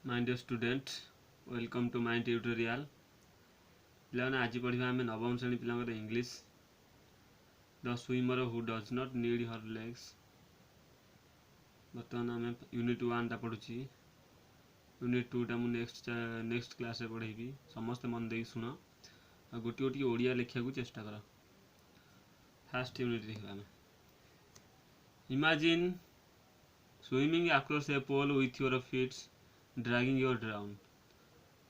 My dear student welcome to my tutorial पिलाने आज पढ़ा आम नवम श्रेणी पिला English the swimmer who does not need her legs बर्तमान आम यूनिट 1 टा पढ़ुची यूनिट 2 टा मु नेक्स्ट क्लास रे पढ़ेबी समस्त मन दे सुन गोटी गोटी ओडिया लिखा को चेष्टा कर फास्ट यूनिट देखा आम imagine swimming across a pool with your feets dragging your drown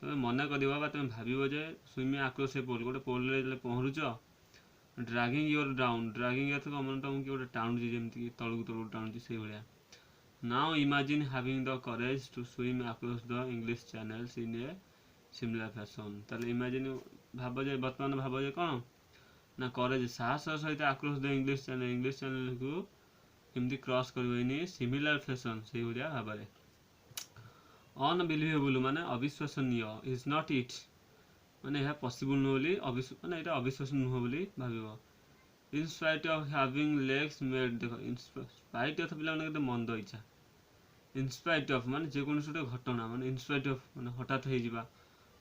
तुम मन कर तुम भाव जे स्विमिंग अक्रॉस ए पोल गोटे पोल पहरुच dragging your down dragging earth कमन तुमको गोटे टाणुची जमी तलू तलू टाणुची से भाया now imagine having the courage to swim across the English channels in a similar fashion ताले इमेजिन भाव जे बर्तमान भाव जे कौन ना करेज साहस सहित अक्रॉस द इंग्लिश चैनल को केमती क्रॉस कर सिमिलर फैशन से भाया भाव में अनबिलीवेबल माने अविश्वसनीय इज नॉट इट माने यह पॉसिबल नुह माने ये अविश्वसनीय नुह बोली भाव in spite of having legs made देख इन स्पाइट ऑफ पिला माने मंद इच्छा इन स्पाइट ऑफ माने जेकोसी गोटे घटना माने इन स्पाइट ऑफ माने हठात हो जावा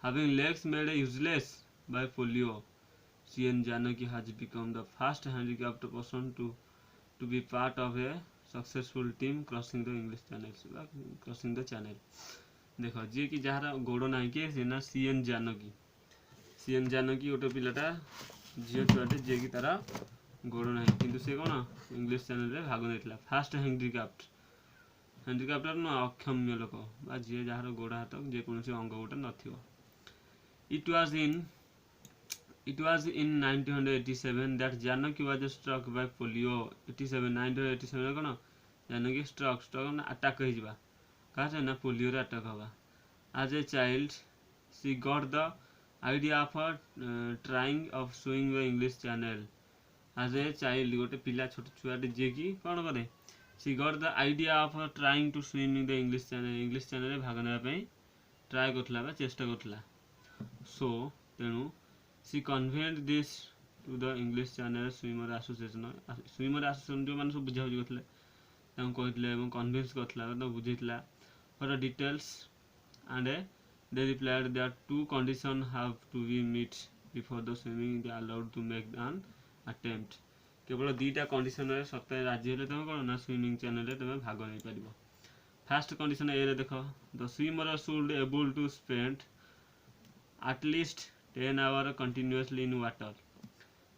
having legs made useless by polio C N Janaki has become the first handicapped person to be part of a successful team crossing the English channels crossing the channel देख जी कि जार गोड़ ना किए सी ना सीएन जानकी गोटे पिलाटा झील छुआटे जी कि तार गोड़ ना कि सी कौन इंग्लिश चैनल रे भाग नहीं फास्ट हैंडिकैप्टर न अक्षम्य लोक जी जार गोड़ हाथ जेकोसी अंग गोटे न It was in 1987 that Janaki was struck by polio. 1987 कौन जानकी स्ट्रक ना अटैक हो कहा ना पोलियो अटैक हवा as a child she got the idea of trying of showing the English channel as a child गोटे पिला छोट छुआटे जे कि कौन करे she got the idea of trying to swim in the English channel रे भाग नापी ट्राए करथिला चेष्टा करथिला so तेणु she conveyed this to the English channel swimmer association जो मैंने सब बुझाबुझी करथिले तांको कहितले एवं कन्विंस करथिला तो बुझेइतला for details and they replied that two conditions have to be met before the swimming is allowed to make an attempt केवल दीटा condition रे सत्य राजी हेले तुम कौन ना स्विमिंग चैनल रे तुम भाग नहीं पारिबो फर्स्ट कंडीशन ए रे देखो the swimmer should able to spend at least 10 hours continuously in water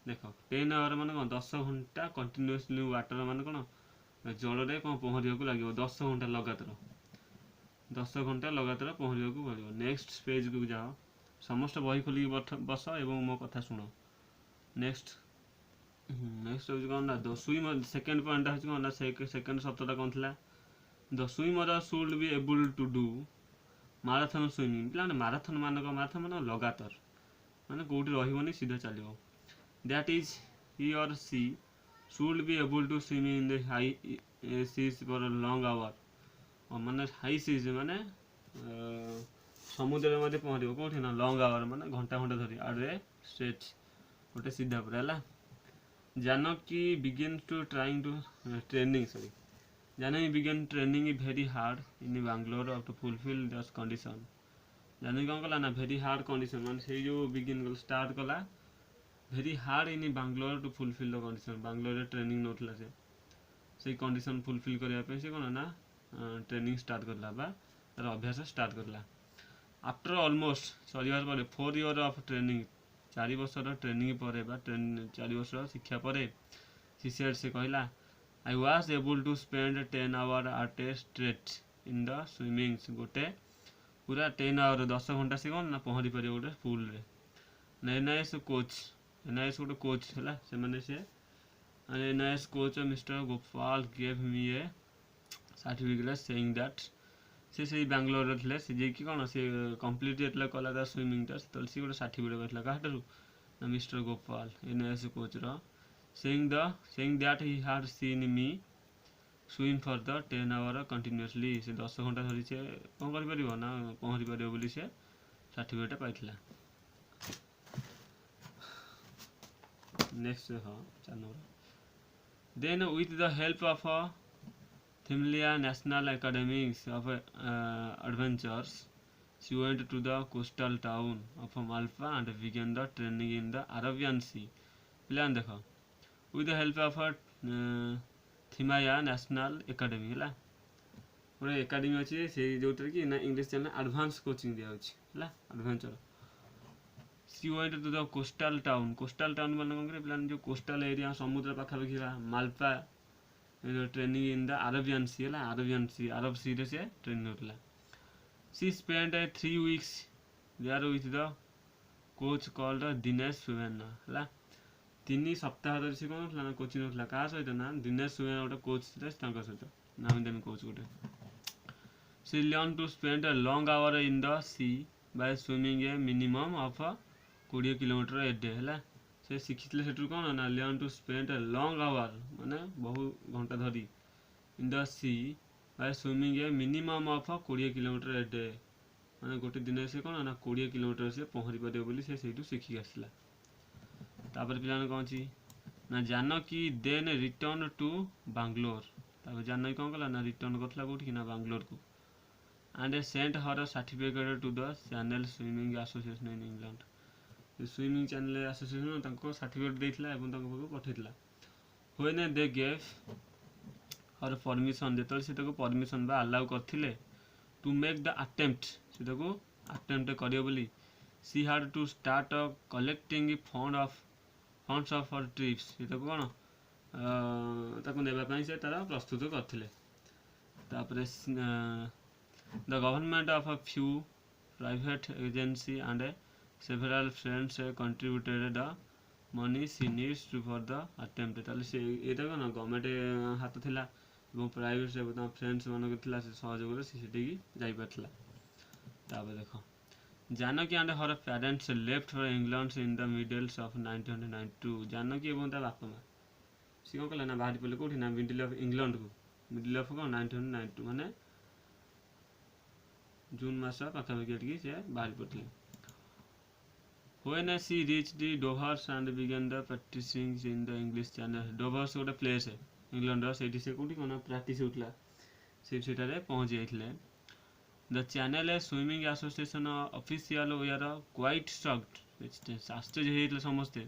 देख 10 hours मान कौन 10 घंटा कंटिन्यूअसली वाटर मान कौन जल रे कौन पहरिया को लगे 10 घंटा लगातार 10 घंटा लगातार पहरिया को पड़ो नेक्स्ट पेज को जाओ समस्त बही खोल बस एवं मो कथा शुण नेक्स्ट हूँ कौन ना द स्विमर सेकेंड पॉइंट हूँ कौन ना सेकेंड शब्दटा कौन था the swimmer should be able to do marathon swimming पे माराथन मान लगातार माने कौटी रही सीधा चलो दैट इज ही और she should be able to swimming in the high seas for long hour माने हाई सीज माने समुद्र में पहुँच कौटी ना लॉन्ग आवर माने घंटा घंटा धरी आड़े स्ट्रेट गोटे सीधा पूरा है Janaki begin to trying to training sorry Janaki began training very hard in Bangalore to fulfill this condition. Janaki कौन कला ना very hard condition मान से जो begin कल start कला very hard in Bangalore to fulfill the condition. Bangalore training नोट ला से condition fulfill करने पे से कौन ना training start कर ला बा और अभ्यास start कर ला. After almost sorry बार परे 4 years of training 4 वर्ष रा training परे बा 4 वर्ष रा शिक्षा परे she said से कहला I was able to spend 10 hours at a straight in the swimming गोटे पूरा 10 hours 10 घंटा से कौन ना पहरी पारे गोटे पूल रे एनआईएस कोच एनआईएस गोटे कोच है से माने से NIS coach mister Gopal gave me A certificate saying that से बैंगलोर रे थिले से जे कि कौन से कंप्लीट एतला कला दा स्विमिंग टा तो से गोटे सर्टिफिकेट करथला काहटरू ना मिस्टर गोपाल एनआईएस कोच रो saying that he had seen me swim for the 10 hours continuously से 10 घंटा धरी से कौन कर परिबो ना पहुँच परिबो बोली से सर्टिफिकेट पाइथिला नेक्स्ट हां 4 number then with the help of Familiar National Academies of Adventures, she went to the coastal town of Malpa and began the training in the Arabian Sea. Plan देखो with the help of Thimaya National Academy है गोटे academy अच्छी से जो कि ना English channel advance coaching दिया है adventure she went to the coastal town मैंने कौन करे प्लान जो कोस्टल एरिया समुद्र पाखापाखि मालपा training in the Arabian sea है अरब सी रे से ट्रेनिंग होता she spend 3 weeks there with the coach called Dinesh Suvena है 3 सप्ताह धरी से कौन होता कोचिंग होता क्या सहित ना दिनेश सुवेना गोटे कोच सहित नामी दामी कोच गोटे she learn to spend a long hour in the sea by swimming a minimum of 20 kilometre a day है से शिखी से कौन ना learn to spend a long hour माने बहु घंटा धरी in the sea by swimming a minimum of 20 kilometre a day माने गोटे दिन से कौन ना 20 किलोमीटर से पहरी पारे बोली से शिखिक आसला तापर पिलाने कौन अच्छी ना Janaki then return to Bangalore तापर जानकी कौन कला ना रिटर्न करला कोठी ना बांग्लोर को and sent her a certificate to the Channel Swimming Association in England. Swimming channel association तांको सर्टिफिकेट देइथिला एवं तांको पाखु पठेइथिला when they gave her permission जेतल से ताको परमिशन बा अलाउ करथिले टू मेक द अटेम्प्ट से ताको अटेम्प्ट करियो बोली she had to start collecting funds of her trips से ताको कोन ताको नेबा पई से तारा प्रस्तुत करथिले तापरे the government of a few private agency and several friends contributed the money she needs for the attempt ताले से एटा को ना गवर्नमेंट हाथ थिला एवं प्राइवेट से बता फ्रेंड्स मानक थिला से सहयोग रे सीसीटी की जाई पथला ताबे देखो Janaki and her parents left for England in the middle of 1992 Janaki एवं ता बापा मां सी को कला ना बाहर पले कोठी ना मिडिल ऑफ इंग्लैंड को मिडिल ऑफ को 1992 माने जून मास पाखापाखि से बाहर पड़े when she reached Dovers and began the practising in the English Channel Dovers गोटे प्लेस है इंग्लैंड से कौटी कौन प्रैक्टिस होता से पहुँच जाते the channel swimming association official we are quite shocked आश्चर्य होते समस्ते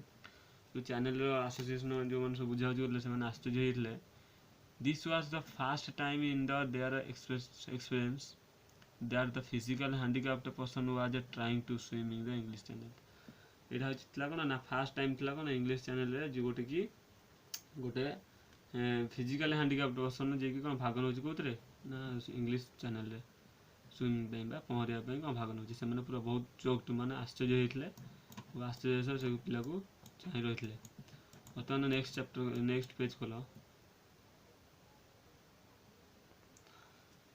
जो चैनल एसोसिएशन जो मैंने सब बुझाऊँ से आश्चर्य होते this was the first time in the their experience that the physical handicapped person was trying to swim in the English channel एटा होतला कोन ना फर्स्ट टाइम थिला कोन इंग्लिश चैनल रे जो गोटे की गोटे फिजिकल हैंडिकैप्ड पर्सन जे की कोन भाग नउची कोतरे ना इंग्लिश चैनल रे स्विमिंग पे बा पहरिया पे कोन भाग नउची से माने पूरा बहुत चोक्ट माने आश्चर्य होइतले वो आश्चर्य से पिला को चाहि रहितले बतन नेक्स्ट चैप्टर नेक्स्ट पेज खोलो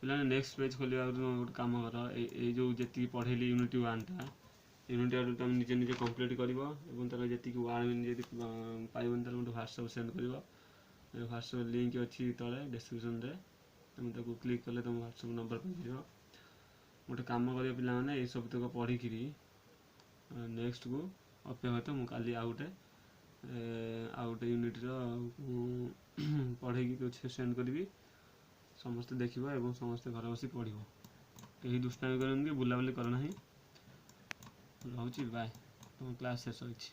पिलाने नेक्स्ट पेज खोलिया गोटे काम कर ये जो जी पढ़ेली यूनिट 1 टा यूनिट 2 तुम निजे निजे कंप्लीट करिवो एवं तार जति वर्ड जति पाइबन तार मोटे व्हाट्सएप सेंड करिवो व्हाट्सएप लिंक अछि तळे डिस्क्रिप्शन रे तुम ताको क्लिक करले तुम व्हाट्सएप नंबर पे दियो गोटे काम करियो पिला माने ए सब तक पढ़ी किरी नेक्स्ट को अपेक्षा तो मु काली आउटे यूनिट रो पढ़े की कुछ सेंड करबी समस्त देखिबा एवं समस्त घर बसी पढ़िबो कहीं दुष्टामी करन के बुलाबुली करना ही रहउची बाय तुम क्लास शेष होइछि।